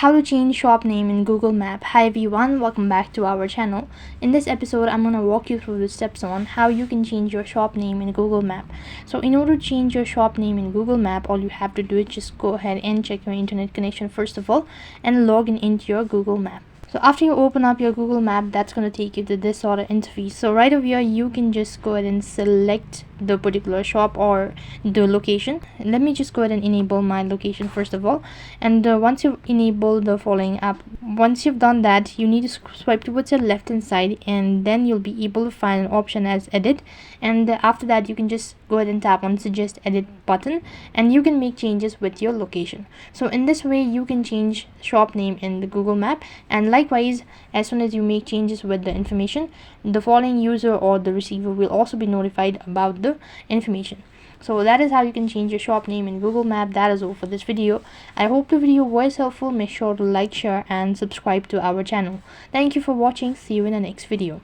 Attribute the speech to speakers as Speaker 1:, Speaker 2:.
Speaker 1: how to change shop name in Google Map. Hi everyone, welcome back to our channel. In this episode, I'm going to walk you through the steps on how you can change your shop name in Google Map. So in order to change your shop name in Google Map, all you have to do is just go ahead and check your internet connection first of all and log in into your Google Map. So after you open up your Google Map, that's going to take you to this sort of interface. So right over here, you can just go ahead and select the particular shop or the location. Let me just go ahead and enable my location first of all. And once you've enabled the following app, once you've done that, you need to swipe towards your left hand side, and then you'll be able to find an option as edit. And after that, you can just go ahead and tap on suggest edit button, and you can make changes with your location. So in this way, you can change shop name in the Google Map. And likewise, as soon as you make changes with the information, the following user or the receiver will also be notified about the information. So that is how you can change your shop name in Google Map. That is all for this video. I hope the video was helpful. Make sure to like, share and subscribe to our channel. Thank you for watching. See you in the next video.